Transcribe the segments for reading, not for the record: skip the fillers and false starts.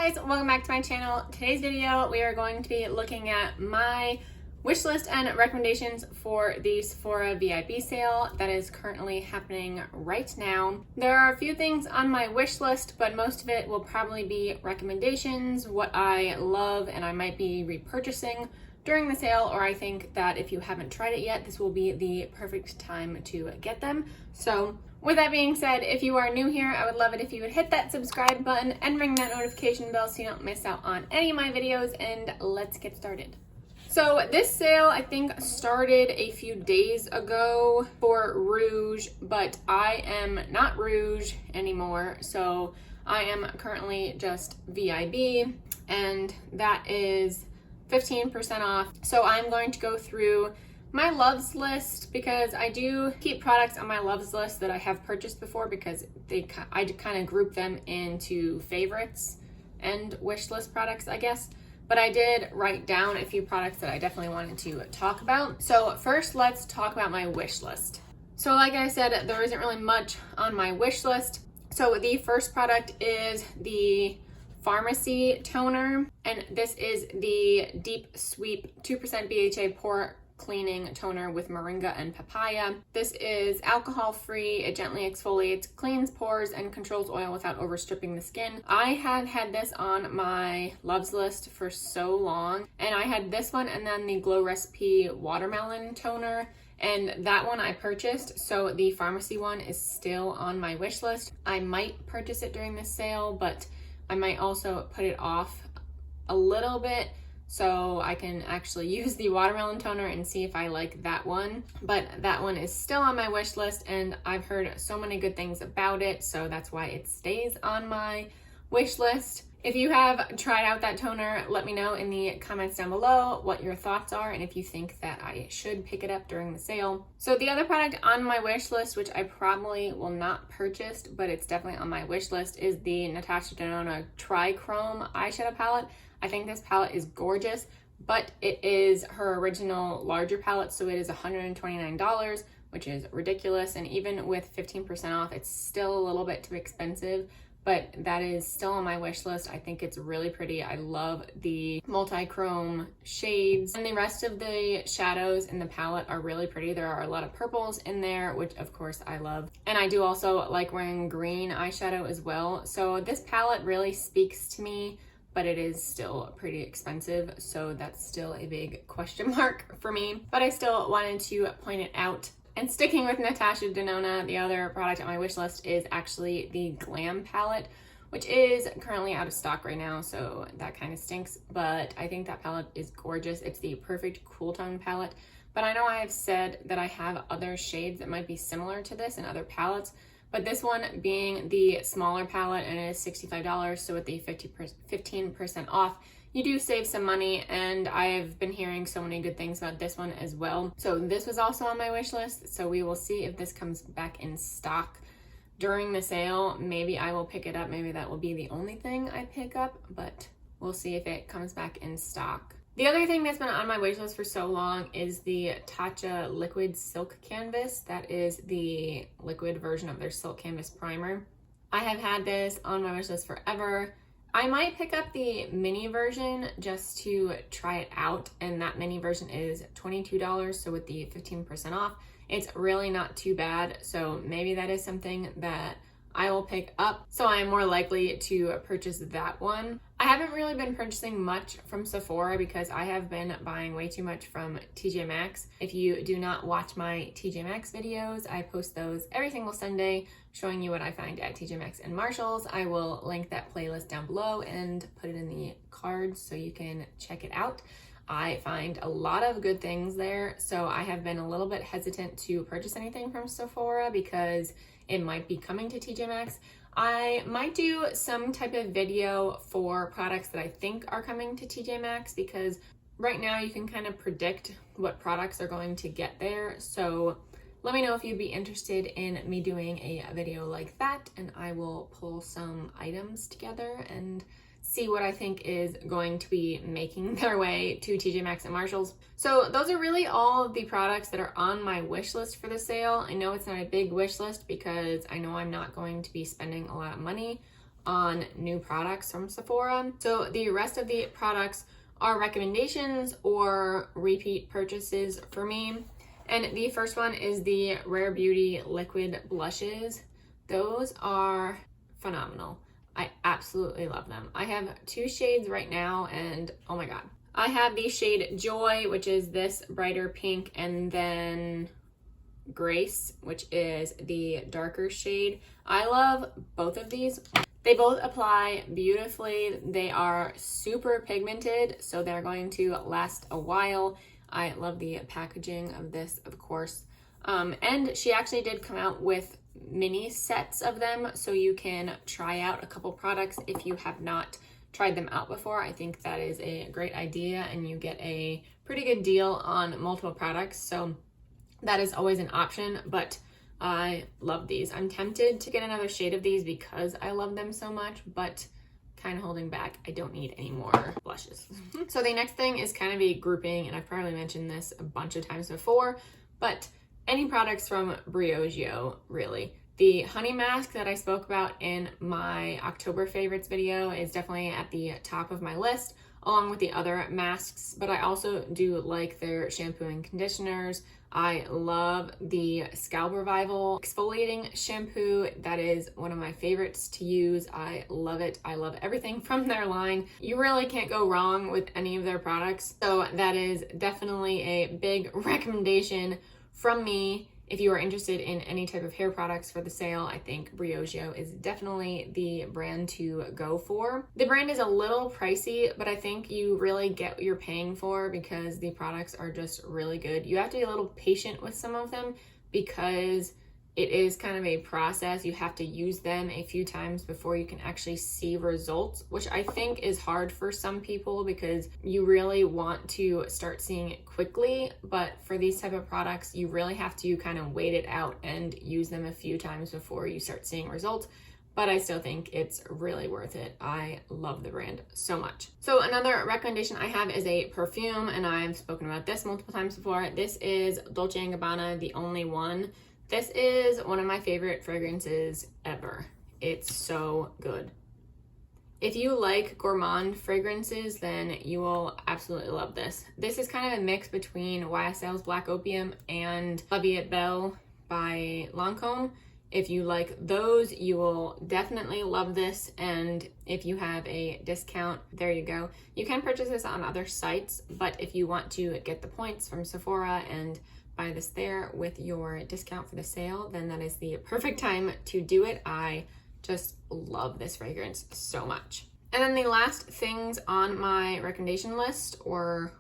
guys, welcome back to my channel. Today's video, we are going to be looking at my wish list and recommendations for the Sephora Vib sale that is currently happening right now. There are a few things on my wish list, but most of it will probably be recommendations, what I love and I might be repurchasing during the sale, or I think that if you haven't tried it yet, this will be the perfect time to get them. So with that being said, if you are new here, I would love it if you would hit that subscribe button and ring that notification bell so you don't miss out on any of my videos, and let's get started. So this sale, I think, started a few days ago for Rouge, but I am not Rouge anymore. So I am currently just VIB, and that is 15% off. So I'm going to go through my loves list because I do keep products on my loves list that I have purchased before because I kind of group them into favorites and wish list products, I guess. But I did write down a few products that I definitely wanted to talk about. So first, let's talk about my wish list. So like I said, there isn't really much on my wish list. So the first product is the Pharmacy toner, and this is the Deep Sweep 2% BHA pore cleaning toner with moringa and papaya. This is alcohol free, it gently exfoliates, cleans pores, and controls oil without overstripping the skin. I have had this on my loves list for so long, and I had this one and then the Glow Recipe watermelon toner, and that one I purchased. So the Pharmacy one is still on my wish list. I might purchase it during this sale, but I might also put it off a little bit so I can actually use the watermelon toner and see if I like that one. But that one is still on my wish list and I've heard so many good things about it, so that's why it stays on my wish list. If you have tried out that toner, let me know in the comments down below what your thoughts are and if you think that I should pick it up during the sale. So the other product on my wish list, which I probably will not purchase, but it's definitely on my wish list, is the Natasha Denona Trichrome eyeshadow palette. I think this palette is gorgeous, but it is her original larger palette, so it is $129, which is ridiculous. And even with 15% off, it's still a little bit too expensive. But that is still on my wish list. I think it's really pretty. I love the multi-chrome shades. And the rest of the shadows in the palette are really pretty. There are a lot of purples in there, which of course I love. And I do also like wearing green eyeshadow as well. So this palette really speaks to me, but it is still pretty expensive. So that's still a big question mark for me. But I still wanted to point it out. And sticking with Natasha Denona, the other product on my wish list is actually the Glam palette, which is currently out of stock right now, so that kind of stinks, but I think that palette is gorgeous. It's the perfect cool tone palette, but I know I have said that I have other shades that might be similar to this in other palettes, but this one being the smaller palette, and it is $65, so with the 15% off, you do save some money, and I've been hearing so many good things about this one as well. So this was also on my wish list, so we will see if this comes back in stock during the sale. Maybe I will pick it up, maybe that will be the only thing I pick up, but we'll see if it comes back in stock. The other thing that's been on my wish list for so long is the Tatcha Liquid Silk Canvas. That is the liquid version of their Silk Canvas primer. I have had this on my wish list forever. I might pick up the mini version just to try it out, and that mini version is $22, so with the 15% off, it's really not too bad, so maybe that is something that I will pick up, so I am more likely to purchase that one. I haven't really been purchasing much from Sephora because I have been buying way too much from TJ Maxx. If you do not watch my TJ Maxx videos, I post those every single Sunday showing you what I find at TJ Maxx and Marshalls. I will link that playlist down below and put it in the cards so you can check it out. I find a lot of good things there, so I have been a little bit hesitant to purchase anything from Sephora because it might be coming to TJ Maxx. I might do some type of video for products that I think are coming to TJ Maxx because right now you can kind of predict what products are going to get there. So let me know if you'd be interested in me doing a video like that, and I will pull some items together and see what I think is going to be making their way to TJ Maxx and Marshalls. So those are really all of the products that are on my wish list for the sale. I know it's not a big wish list because I know I'm not going to be spending a lot of money on new products from Sephora. So the rest of the products are recommendations or repeat purchases for me. And the first one is the Rare Beauty Liquid Blushes. Those are phenomenal. I absolutely love them. I have 2 shades right now and oh my God. I have the shade Joy, which is this brighter pink, and then Grace, which is the darker shade. I love both of these. They both apply beautifully. They are super pigmented, so they're going to last a while. I love the packaging of this, of course. And she actually did come out with mini sets of them, so you can try out a couple products if you have not tried them out before. I think that is a great idea, and you get a pretty good deal on multiple products. So that is always an option, but I love these. I'm tempted to get another shade of these because I love them so much, but kind of holding back. I don't need any more blushes. So the next thing is kind of a grouping, and I've probably mentioned this a bunch of times before, but any products from Briogeo, really. The honey mask that I spoke about in my October favorites video is definitely at the top of my list, along with the other masks, but I also do like their shampoo and conditioners. I love the Scalp Revival exfoliating shampoo. That is one of my favorites to use. I love it. I love everything from their line. You really can't go wrong with any of their products. So that is definitely a big recommendation from me. If you are interested in any type of hair products for the sale, I think Briogeo is definitely the brand to go for. The brand is a little pricey, but I think you really get what you're paying for because the products are just really good. You have to be a little patient with some of them because it is kind of a process. You have to use them a few times before you can actually see results, which I think is hard for some people because you really want to start seeing it quickly. But for these type of products, you really have to kind of wait it out and use them a few times before you start seeing results. But I still think it's really worth it. I love the brand so much. So another recommendation I have is a perfume, and I've spoken about this multiple times before. This is Dolce & Gabbana, The Only One. This is one of my favorite fragrances ever. It's so good. If you like gourmand fragrances, then you will absolutely love this. This is kind of a mix between YSL's Black Opium and La Vie est Belle by Lancôme. If you like those, you will definitely love this. And if you have a discount, there you go. You can purchase this on other sites, but if you want to get the points from Sephora and buy this there with your discount for the sale, then that is the perfect time to do it. I just love this fragrance so much. And then the last things on my recommendation list or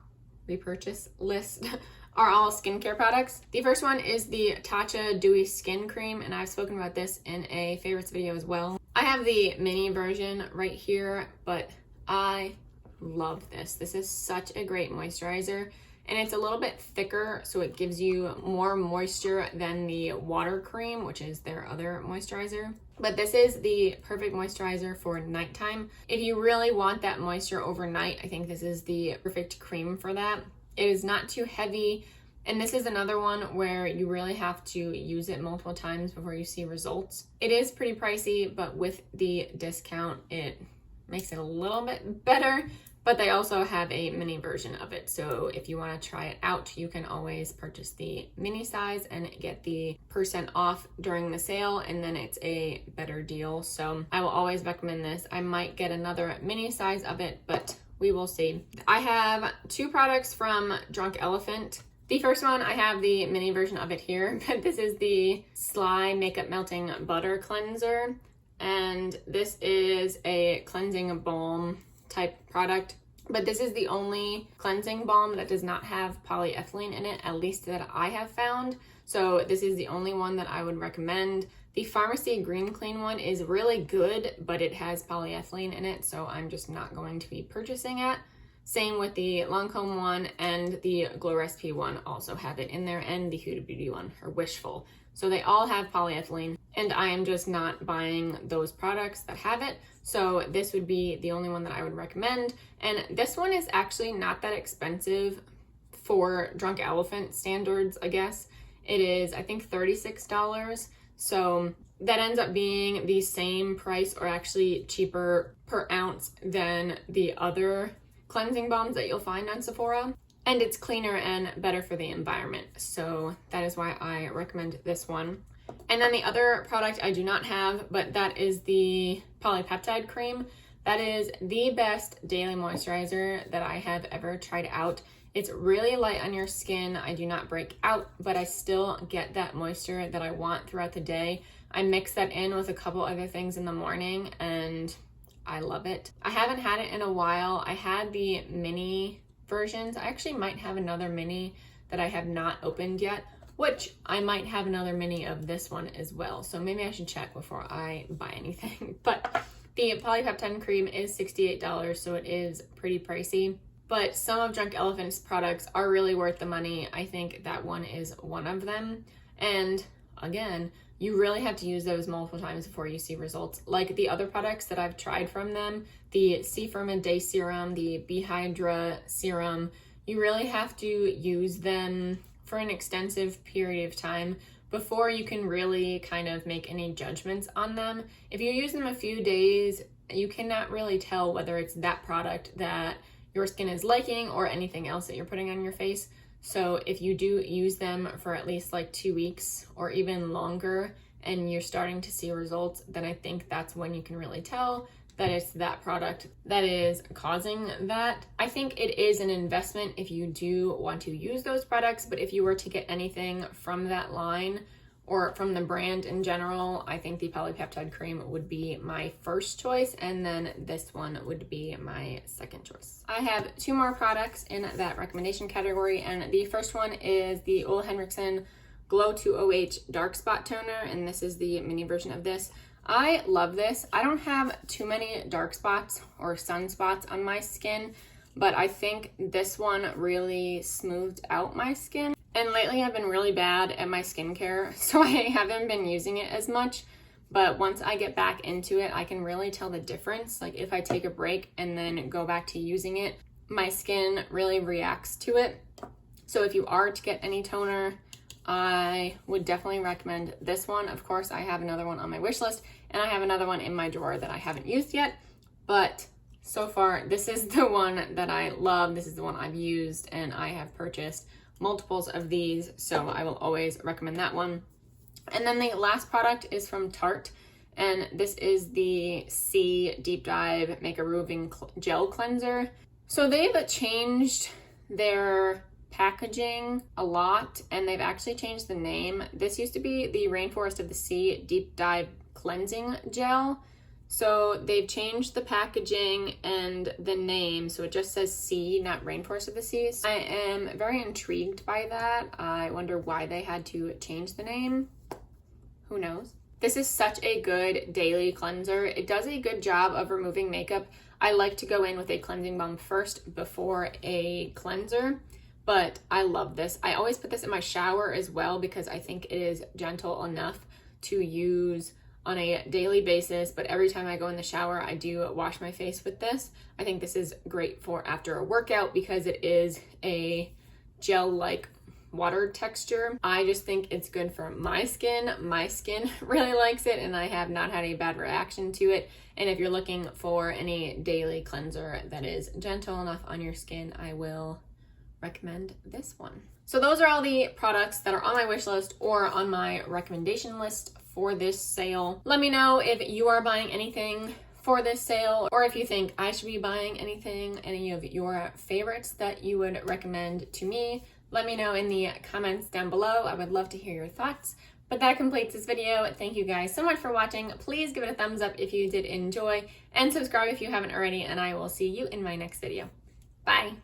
repurchase list are all skincare products. The first one is the Tatcha Dewy Skin Cream, and I've spoken about this in a favorites video as well. I have the mini version right here, but I love this. This is such a great moisturizer. And it's a little bit thicker, so it gives you more moisture than the water cream, which is their other moisturizer. But this is the perfect moisturizer for nighttime. If you really want that moisture overnight, I think this is the perfect cream for that. It is not too heavy, and this is another one where you really have to use it multiple times before you see results. It is pretty pricey, but with the discount, it makes it a little bit better. But they also have a mini version of it. So if you want to try it out, you can always purchase the mini size and get the % off during the sale, and then it's a better deal. So I will always recommend this. I might get another mini size of it, but we will see. I have 2 products from Drunk Elephant. The first one, I have the mini version of it here, but this is the Sly Makeup Melting Butter Cleanser. And this is a cleansing balm type product, but this is the only cleansing balm that does not have polyethylene in it, at least that I have found. So this is the only one that I would recommend. The Pharmacy Green Clean one is really good, but it has polyethylene in it, so I'm just not going to be purchasing it. Same with the Lancôme one, and the Glow Recipe one also have it in there, and the Huda Beauty one, or Wishful. So they all have polyethylene, and I am just not buying those products that have it. So this would be the only one that I would recommend. And this one is actually not that expensive for Drunk Elephant standards, I guess. It is, I think, $36. So that ends up being the same price or actually cheaper per ounce than the other cleansing balms that you'll find on Sephora. And it's cleaner and better for the environment. So that is why I recommend this one. And then the other product I do not have, but that is the polypeptide cream. That is the best daily moisturizer that I have ever tried out. It's really light on your skin. I do not break out, but I still get that moisture that I want throughout the day. I mix that in with a couple other things in the morning and I love it. I haven't had it in a while. I had the mini versions. I actually might have another mini that I have not opened yet, which I might have another mini of this one as well. So maybe I should check before I buy anything. But the polypeptide cream is $68, so it is pretty pricey. But some of Drunk Elephant's products are really worth the money. I think that one is one of them. And again, you really have to use those multiple times before you see results. Like the other products that I've tried from them, the C-Firmin Day Serum, the B-Hydra Serum, you really have to use them for an extensive period of time before you can really kind of make any judgments on them. If you use them a few days, you cannot really tell whether it's that product that your skin is liking or anything else that you're putting on your face. So if you do use them for at least like 2 weeks or even longer and you're starting to see results, then I think that's when you can really tell that it's that product that is causing that. I think it is an investment if you do want to use those products, but if you were to get anything from that line or from the brand in general, I think the polypeptide cream would be my first choice, and then this one would be my second choice. I have 2 more products in that recommendation category, and the first one is the Ole Henriksen Glow 2OH Dark Spot Toner, and this is the mini version of this. I love this. I don't have too many dark spots or sunspots on my skin, but I think this one really smoothed out my skin. And lately I've been really bad at my skincare, so I haven't been using it as much. But once I get back into it, I can really tell the difference. Like if I take a break and then go back to using it, my skin really reacts to it. So if you are to get any toner, I would definitely recommend this one. Of course, I have another one on my wish list, and I have another one in my drawer that I haven't used yet. But so far, this is the one that I love. This is the one I've used, and I have purchased multiples of these, so I will always recommend that one. And then the last product is from Tarte, and this is the C Deep Dive Makeup Removing Gel Cleanser. So they've changed their packaging a lot, and they've actually changed the name. This used to be the Rainforest of the Sea Deep Dive Cleansing Gel. So they've changed the packaging and the name, so it just says Sea, not Rainforest of the Seas. I am very intrigued by that. I wonder why they had to change the name. Who knows? This is such a good daily cleanser. It does a good job of removing makeup. I like to go in with a cleansing balm first before a cleanser, but I love this. I always put this in my shower as well because I think it is gentle enough to use on a daily basis, but every time I go in the shower, I do wash my face with this. I think this is great for after a workout because it is a gel-like water texture. I just think it's good for my skin. My skin really likes it, and I have not had a bad reaction to it. And if you're looking for any daily cleanser that is gentle enough on your skin, I will recommend this one. So those are all the products that are on my wish list or on my recommendation list for this sale. Let me know if you are buying anything for this sale, or if you think I should be buying anything, any of your favorites that you would recommend to me. Let me know in the comments down below. I would love to hear your thoughts. But that completes this video. Thank you guys so much for watching. Please give it a thumbs up if you did enjoy, and subscribe if you haven't already, and I will see you in my next video. Bye.